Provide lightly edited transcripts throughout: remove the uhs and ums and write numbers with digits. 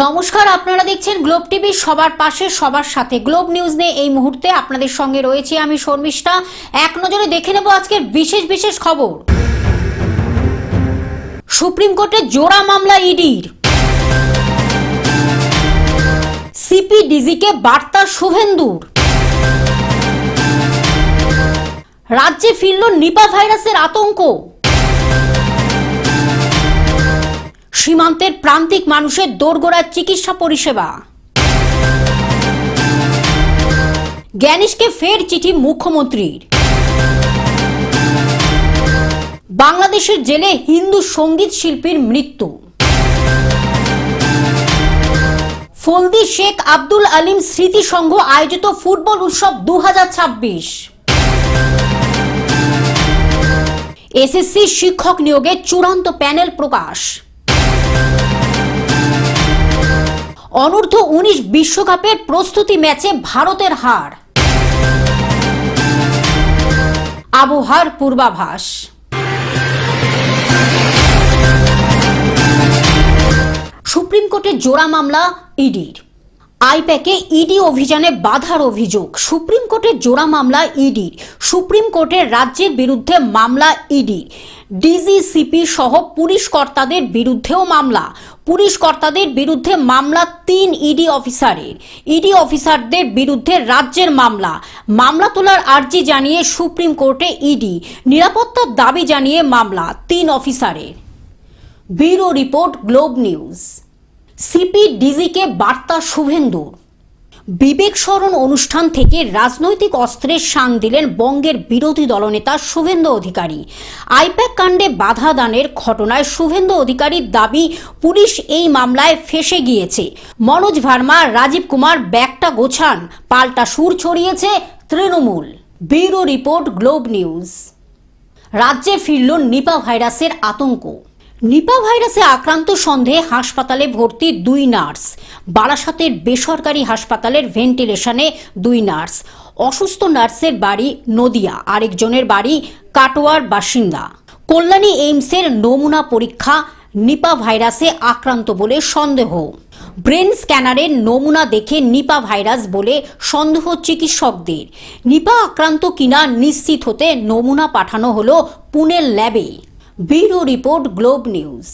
নমস্কার, আপনারা দেখছেন গ্লোব টিভি, সবার পাশে সবার সাথে। গ্লোব নিউজ নিয়ে এই মুহূর্তে আপনাদের সঙ্গে রয়েছে আমি শর্মিষ্ঠা। এক নজরে দেখে নেব আজকের বিশেষ বিশেষ খবর। সুপ্রিম কোর্টে জোড়া মামলা ইডির, সিপিডিজিকে বার্তা শুভেন্দুর, রাজ্যে ফিরল নিপা ভাইরাসের আতঙ্ক, সীমান্তের প্রান্তিক মানুষের দোরগোড়ায় চিকিৎসা পরিষেবা, জ্ঞানেশকে ফের চিঠি মুখ্যমন্ত্রীর, বাংলাদেশের জেলে হিন্দু সঙ্গীত শিল্পীর মৃত্যু, ফলদি শেখ আব্দুল আলিম স্মৃতি সংঘ আয়োজিত ফুটবল উৎসব 2026, এসএসসি শিক্ষক নিয়োগে চূড়ান্ত প্যানেল প্রকাশ, অনূর্ধ্ব 19 বিশ্বকাপের প্রস্তুতি ম্যাচে ভারতের হার, আবহাওয়ার পূর্বাভাস। সুপ্রিম কোর্টে জোড়া মামলা ইডির, আইপ্যাকে ইডি অভিযানে বাধার অভিযোগ। সুপ্রিম কোর্টের জোড়া মামলা ইডির। সুপ্রিম কোর্টের রাজ্যের বিরুদ্ধে মামলা ইডি, ডিজিসিপি সহ পুলিশ কর্তাদের বিরুদ্ধেও মামলা। পুলিশ কর্তাদের বিরুদ্ধে মামলা 3 ইডি অফিসারের। ইডি অফিসারদের বিরুদ্ধে রাজ্যের মামলা। মামলা তোলার আর্জি জানিয়ে সুপ্রিম কোর্টে ইডি, নিরাপত্তার দাবি জানিয়ে মামলা 3 অফিসারের। Bureau report, Globe News. সিপিডিজিকে বার্তা শুভেন্দুর। বিবেক স্মরণ অনুষ্ঠান থেকে রাজনৈতিক অস্ত্রের শান দিলেন বঙ্গের বিরোধী দলনেতা শুভেন্দু অধিকারী। আইপ্যাক কাণ্ডে বাধা দানের ঘটনায় শুভেন্দু অধিকারীর দাবি, পুলিশ এই মামলায় ফেঁসে গিয়েছে। মনোজ ভার্মা, রাজীব কুমার ব্যাগটা গোছান, পাল্টা সুর ছড়িয়েছে Trinamool. Bureau report, Globe news. রাজ্যে ফিরল নিপা ভাইরাসের আতঙ্ক। নিপা ভাইরাসে আক্রান্ত সন্দেহে হাসপাতালে ভর্তি 2 নার্স। বারাসাতের বেসরকারি হাসপাতালের ভেন্টিলেশনে 2 নার্স। অসুস্থ নার্সের বাড়ি নদিয়া, আরেকজনের বাড়ি কাটোয়ার বাসিন্দা। কল্যাণী এইমসের নমুনা পরীক্ষা, নিপা ভাইরাসে আক্রান্ত বলে সন্দেহ। ব্রেন স্ক্যানারের নমুনা দেখে নিপা ভাইরাস বলে সন্দেহ চিকিৎসকদের। নিপা আক্রান্ত কিনা নিশ্চিত হতে নমুনা পাঠানো হলো পুনের ল্যাবে। Bureau report, Globe news.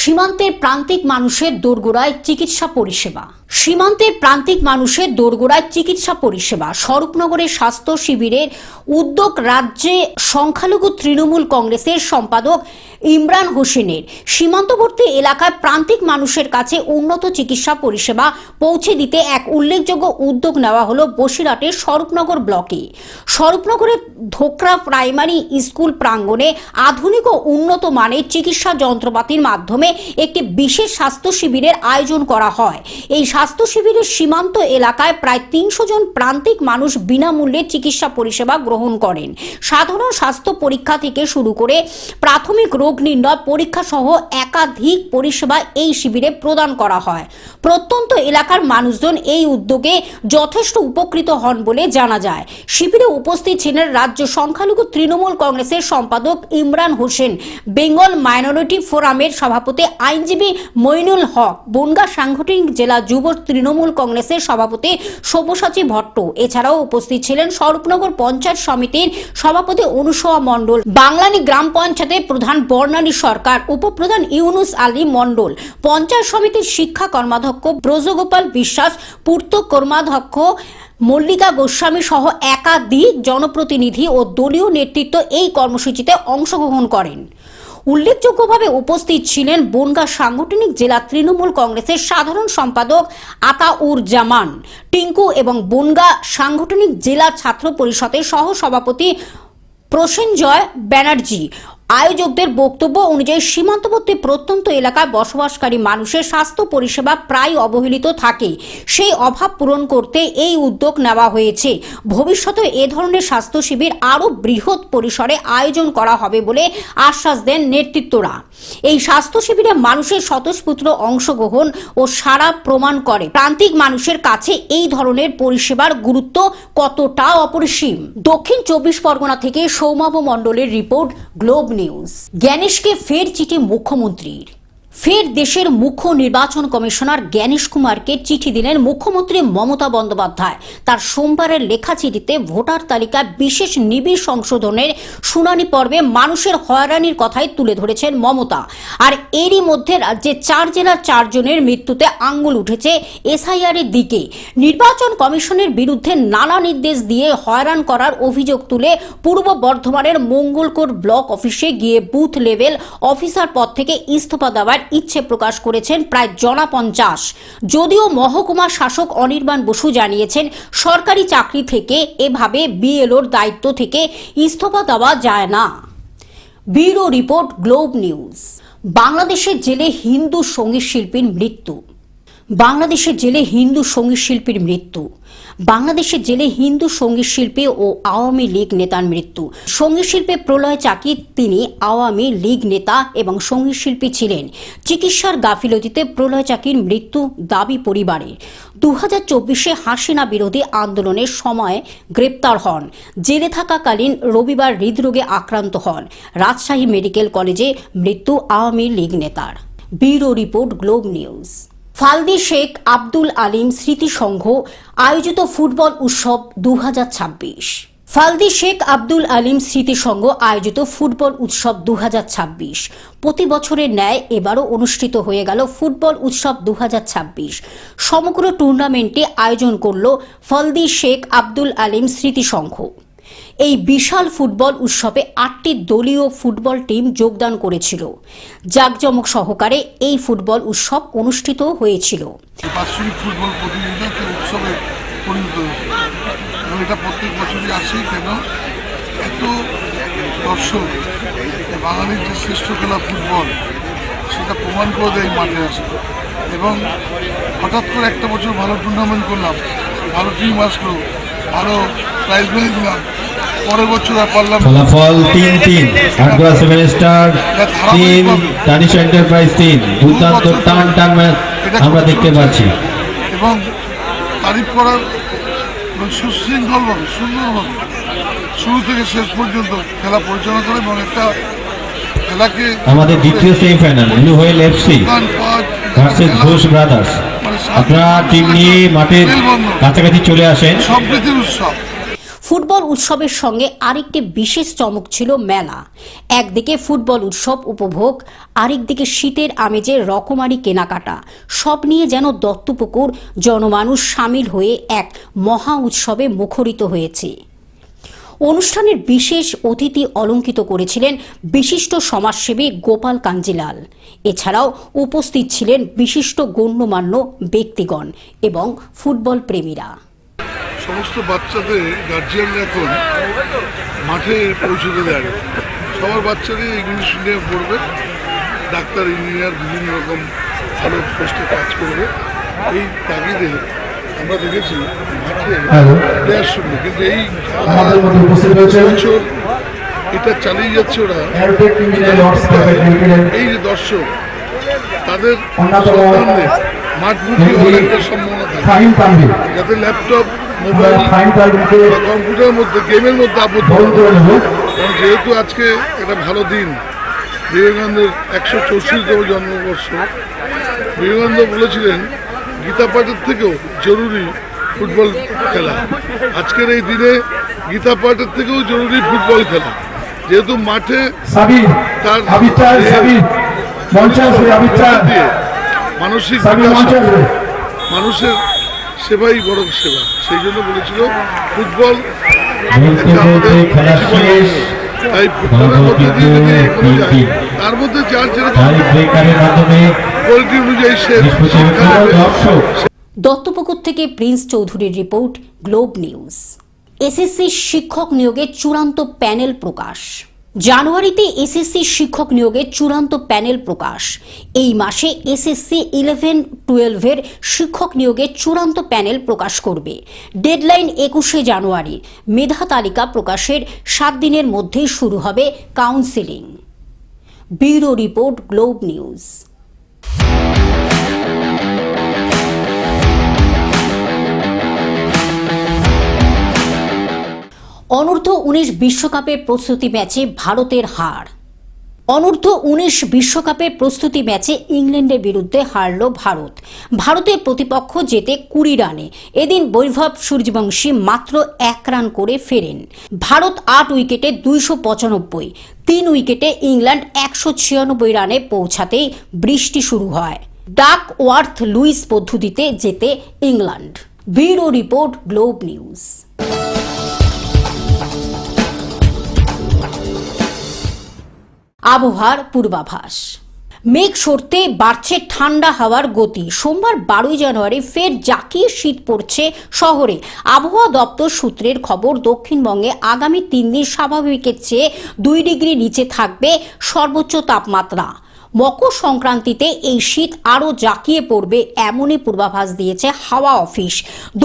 সীমান্তের প্রান্তিক মানুষের দোরগোড়ায় চিকিৎসা পরিষেবা। সীমান্তের প্রান্তিক মানুষের দোরগোড়ায় চিকিৎসা পরিষেবা। স্বরূপনগরের স্বাস্থ্য শিবিরের উদ্যোগ রাজ্যে সংখ্যালঘু তৃণমূল কংগ্রেসের সম্পাদক ইমরান হোসেনের। সীমান্তবর্তী এলাকায় প্রান্তিক মানুষের কাছে উন্নত চিকিৎসা পরিষেবা পৌঁছে দিতে এক উল্লেখযোগ্য উদ্যোগ নেওয়া হলো বসিরহাটের স্বরূপনগর ব্লকে। স্বরূপনগরের ধোকরা প্রাইমারি স্কুল প্রাঙ্গণে আধুনিক ও উন্নত মানের চিকিৎসা যন্ত্রপাতির মাধ্যমে একটি বিশেষ স্বাস্থ্য শিবিরের আয়োজন করা হয়। এই স্বাস্থ্য শিবিরের সীমান্ত এলাকায় প্রায় 300 জন প্রান্তিক মানুষ বিনামূল্যে চিকিৎসা পরিষেবা গ্রহণ করেন। সাধারণ স্বাস্থ্য পরীক্ষা থেকে শুরু করে প্রাথমিক রোগ নির্ণয় পরীক্ষা সহ একাধিক পরিষেবা এই শিবিরে প্রদান করা হয়। প্রত্যন্ত এলাকার মানুষজন এই উদ্যোগে যথেষ্ট উপকৃত হন বলে জানা যায়। শিবিরে উপস্থিত ছিলেন রাজ্য সংখ্যালঘু তৃণমূল কংগ্রেসের সম্পাদক ইমরান হোসেন, বেঙ্গল মাইনরিটি ফোরামের সভাপতি আইনজীবী মইনুল হক, বনগাঁ সাংগঠনিক জেলা যুব তৃণমূল কংগ্রেসের সভাপতি সব্যসাচী ভট্ট। এছাড়াও উপস্থিত ছিলেন স্বরূপনগর পঞ্চায়েত সমিতির সভাপতি অনুসয়া মণ্ডল, বাংলানি গ্রাম পঞ্চায়েতের প্রধান বর্ণালী সরকার, উপপ্রধান ইউনুস আলী মণ্ডল, পঞ্চায়েত সমিতির শিক্ষা কর্মাধ্যক্ষ ব্রজগোপাল বিশ্বাস, পূর্ত কর্মাধ্যক্ষ মল্লিকা গোস্বামী সহ একাধিক জনপ্রতিনিধি ও দলীয় নেতৃত্ব এই কর্মসূচিতে অংশগ্রহণ করেন। উল্লেখযোগ্যভাবে উপস্থিত ছিলেন বনগাঁ সাংগঠনিক জেলা তৃণমূল কংগ্রেসের সাধারণ সম্পাদক আতাউর জামান টিঙ্কু এবং বনগাঁ সাংগঠনিক জেলা ছাত্র পরিষদের সহ সভাপতি প্রসেনজয় ব্যানার্জি। আয়োজকদের বক্তব্য অনুযায়ী সীমান্তবর্তী প্রত্যন্ত এলাকায় বসবাসকারী মানুষের স্বাস্থ্য পরিষেবা প্রায় অবহেলিত থাকে। সেই অভাব পূরণ করতে এই উদ্যোগ নেওয়া হয়েছে। ভবিষ্যতে এ ধরনের স্বাস্থ্য শিবির আরও বৃহৎ পরিসরে আয়োজন করা হবে বলে আশ্বাস দেন নেতৃত্বরা। এই স্বাস্থ্য শিবিরে মানুষের স্বতঃস্ফূর্ত অংশগ্রহণ ও সাড়া প্রমাণ করে প্রান্তিক মানুষের কাছে এই ধরনের পরিষেবার গুরুত্ব কতটা অপরিসীম। দক্ষিণ 24 পরগনা থেকে সৌমাভ মণ্ডলের রিপোর্ট, গ্লোব নিউজ। জ্ঞানেশকে ফের চিঠি মুখ্যমন্ত্রীর। ফের দেশের মুখ্য নির্বাচন কমিশনার জ্ঞানেশ কুমারকে চিঠি দিলেন মুখ্যমন্ত্রী মমতা বন্দ্যোপাধ্যায়। তার সোমবারের লেখা চিঠিতে ভোটার তালিকায় বিশেষ নিবিড় সংশোধনের শুনানি পর্বে মানুষের হয়রানির কথাই তুলে ধরেছেন মমতা। আর এরই মধ্যে রাজ্যে 4 জেলার 4 জনের মৃত্যুতে আঙ্গুল উঠেছে এসআইআর এর দিকে। নির্বাচন কমিশনের বিরুদ্ধে নানা নির্দেশ দিয়ে হয়রান করার অভিযোগ তুলে পূর্ব বর্ধমানের মঙ্গলকোট ব্লক অফিসে গিয়ে বুথ লেভেল অফিসার পদ থেকে ইস্তফা দেওয়ার ইচ্ছে প্রকাশ করেছেন প্রায় 50 জন। যদিও মহকুমা শাসক অনির্বাণ বসু জানিয়েছেন সরকারি চাকরি থেকে এভাবে বিএলওর দায়িত্ব থেকে ইস্তফা দেওয়া যায় না। Bureau report, Globe news. বাংলাদেশের জেলে হিন্দু সঙ্গীত শিল্পীর মৃত্যু। বাংলাদেশের জেলে হিন্দু সঙ্গীত শিল্পীর মৃত্যু। বাংলাদেশের জেলে হিন্দু সঙ্গীত শিল্পী ও আওয়ামী লীগ নেতার মৃত্যু। সঙ্গীত শিল্পী প্রলয় চাকি, তিনি আওয়ামী লীগ নেতা এবং সঙ্গীত শিল্পী ছিলেন। চিকিৎসার গাফিলতিতে প্রলয় চাকির মৃত্যু দাবি পরিবারের। 2024-এ হাসিনা বিরোধী আন্দোলনের সময় গ্রেপ্তার হন। জেলে থাকাকালীন রবিবার হৃদরোগে আক্রান্ত হন। রাজশাহী মেডিকেল কলেজে মৃত্যু আওয়ামী লীগ নেতার। Bureau report, Globe News. Faldi Sheikh Abdul Alim স্মৃতি সংঘ আয়োজিত ফুটবল উৎসব 2026। ফালদি শেখ আব্দুল আলিম স্মৃতি সংঘ আয়োজিত ফুটবল উৎসব 2026 প্রতি বছরের ন্যায় এবারও অনুষ্ঠিত হয়ে গেল ফুটবল উৎসব 2026। সমগ্র টুর্নামেন্টে আয়োজন করল ফালদি শেখ আব্দুল আলিম স্মৃতি সংঘ। এই বিশাল ফুটবল উৎসবে 8টি দলীয় ফুটবল টিম যোগদান করেছিল। জাঁকজমক সহকারে এই ফুটবল উৎসব অনুষ্ঠিত হয়েছিল। বাৎসরিক ফুটবল প্রতিযোগিতা উৎসবে পরিণত হয়েছে এবং এটা প্রত্যেক বছরই আসে। কেন এত দর্শক বাঙালির যে শ্রেষ্ঠ খেলা ফুটবল সেটা প্রমাণ করে দেয় মাঠে আসে। এবং হঠাৎ করে একটা বছর ভালো টুর্নামেন্ট করলাম, ভালো টিম আসলো, ভালো প্রাইজ মানি দিলাম, পরের বছর আর পারলাম। ফলাফল 3-3, আগ্রা 7 স্টার 3, টানিশ এন্টারপ্রাইজ 3। দুর্দান্ত টান ম্যাচ আমরা দেখতে পাচ্ছি এবং তারিফ করার এবং সুশৃঙ্খলভাবে সুন্দরভাবে শুরু থেকে শেষ পর্যন্ত খেলা পরিচালনা করে এবং একটা খেলাকে আমাদের দ্বিতীয় semifinal blue whale FC versus Ghosh brothers. আপনারা টিম নিয়ে মাঠের কাছাকাছি চলে আসেন। সম্প্রীতির উৎসব। ফুটবল উৎসবের সঙ্গে আরেকটি বিশেষ চমক ছিল মেলা। একদিকে ফুটবল উৎসব উপভোগ, আরেকদিকে শীতের আমেজের রকমারি কেনাকাটা, সব নিয়ে যেন দত্তপুকুর জনমানুষ সামিল হয়ে এক মহা উৎসবে মুখরিত হয়েছে। অনুষ্ঠানের বিশেষ অতিথি অলঙ্কিত করেছিলেন বিশিষ্ট সমাজসেবী গোপাল কাঞ্জিলাল। এছাড়াও উপস্থিত ছিলেন বিশিষ্ট গণ্যমান্য ব্যক্তিগণ এবং ফুটবল প্রেমীরা। সমস্ত বাচ্চাদের গার্জিয়ানরা এখন মাঠে পৌঁছতে দেয়। সবার বাচ্চাদের ইংলিশ মিডিয়াম পড়বে, ডাক্তার, ইঞ্জিনিয়ার, বিভিন্ন রকম ভালো পোস্টে কাজ করবে। এই তাগিদে আমরা দেখেছি মাঠে প্লেয়ার শুনবে, কিন্তু এই বছর এটা চালিয়ে যাচ্ছে ওরা। এই যে দর্শক তাদের সন্তানদের মাঠমুখী হওয়ার একটা সম্ভাবনা থাকে, যাতে ল্যাপটপ, মোবাইল বা কম্পিউটারের মধ্যে গেমের মধ্যে আবদ্ধ। কারণ যেহেতু আজকে একটা ভালো দিন, বিবেকানন্দের 164তম জন্মবর্ষ। বিবেকানন্দ বলেছিলেন গীতা পাঠের থেকেও জরুরি ফুটবল খেলা। আজকের এই দিনে গীতা পাঠের থেকেও জরুরি ফুটবল খেলা, যেহেতু মাঠে তার মানসিক মানুষের সেবাই বড় সেবা। সেই জন্য বলেছিল ফুটবল তাই ফুটবলের মধ্যে দিয়ে যদি এগোনো যায়, তার মধ্যে যার যেরকম কোয়ালিটি অনুযায়ী সে শিক্ষা দেবে। দত্তপুকুর থেকে প্রিন্স চৌধুরীর রিপোর্ট, গ্লোব নিউজ। এসএসসি শিক্ষক নিয়োগে চূড়ান্ত প্যানেল প্রকাশ। জানুয়ারিতে এসএসসি শিক্ষক নিয়োগে চূড়ান্ত প্যানেল প্রকাশ। এই মাসে এসএসসি 11-12-এর শিক্ষক নিয়োগে চূড়ান্ত প্যানেল প্রকাশ করবে। ডেডলাইন 21শে জানুয়ারি। মেধা তালিকা প্রকাশের 7 দিনের মধ্যেই শুরু হবে counselling. Bureau report, Globe news. অনূর্ধ্ব 19 বিশ্বকাপের প্রস্তুতি ম্যাচে ভারতের হার। অনূর্ধ্ব 19 বিশ্বকাপের প্রস্তুতি ম্যাচে ইংল্যান্ডের বিরুদ্ধে হারল ভারত। ভারতের প্রতিপক্ষ জেতে 20 রানে। এদিন বৈভব সূর্যবংশী মাত্র 1 রান করে ফেরেন। ভারত 8 উইকেটে 295, 3 উইকেটে ইংল্যান্ড 196 রানে পৌঁছাতেই বৃষ্টি শুরু হয়। ডাকওয়ার্থ লুইস পদ্ধতিতে জেতে England. Bureau report, Globe news. আবহাওয়ার পূর্বাভাস। মেঘ সরতে বাড়ছে ঠান্ডা হাওয়ার গতি। সোমবার 12 জানুয়ারি ফের জাঁকিয়ে শীত পড়ছে শহরে। আবহাওয়া দপ্তর সূত্রের খবর, দক্ষিণবঙ্গে আগামী 3 দিন স্বাভাবিকের চেয়ে 2 ডিগ্রি নিচে থাকবে সর্বোচ্চ তাপমাত্রা। মকর সংক্রান্তিতে এই শীত আরও জাঁকিয়ে পড়বে এমনই পূর্বাভাস দিয়েছে হাওয়া অফিস।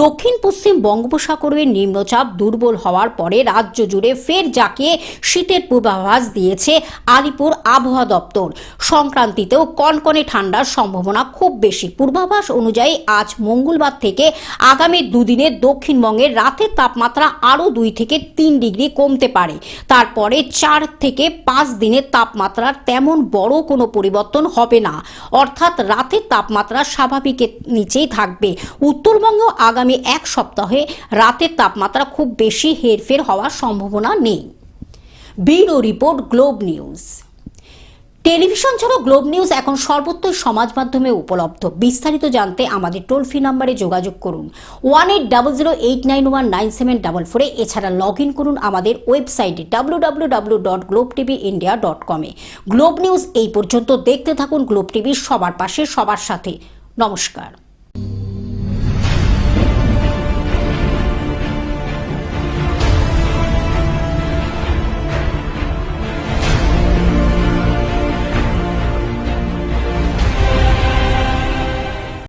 দক্ষিণ পশ্চিম বঙ্গোপসাগরের নিম্নচাপ দুর্বল হওয়ার পরে রাজ্য জুড়ে ফের জাঁকিয়ে শীতের পূর্বাভাস দিয়েছে আলিপুর আবহাওয়া দপ্তর। সংক্রান্তিতেও কনকনে ঠান্ডার সম্ভাবনা খুব বেশি। পূর্বাভাস অনুযায়ী আজ মঙ্গলবার থেকে আগামী দুদিনে দক্ষিণবঙ্গের রাতের তাপমাত্রা আরও 2 থেকে 3 ডিগ্রি কমতে পারে। তারপরে 4 থেকে 5 দিনের তাপমাত্রার তেমন বড় কোনো পরিবর্তন হবে না, অর্থাৎ রাতের তাপমাত্রা স্বাভাবিকের নিচেই থাকবে। উত্তরবঙ্গে আগামী 1 সপ্তাহে রাতের তাপমাত্রা খুব বেশি হেরফের হওয়ার সম্ভাবনা নেই। Bureau report, Globe news. Television ছাড়াও গ্লোব নিউজ এখন সর্বত্র সমাজ মাধ্যমে উপলব্ধ। বিস্তারিত জানতে আমাদের টোল ফ্রি নম্বরে যোগাযোগ করুন 180089197444। এছাড়া লগ ইন করুন আমাদের ওয়েবসাইটে www.globtvindia.com। গ্লোব নিউজ এই পর্যন্ত। দেখতে থাকুন গ্লোব টিভি, সবার পাশে সবার সাথে। নমস্কার।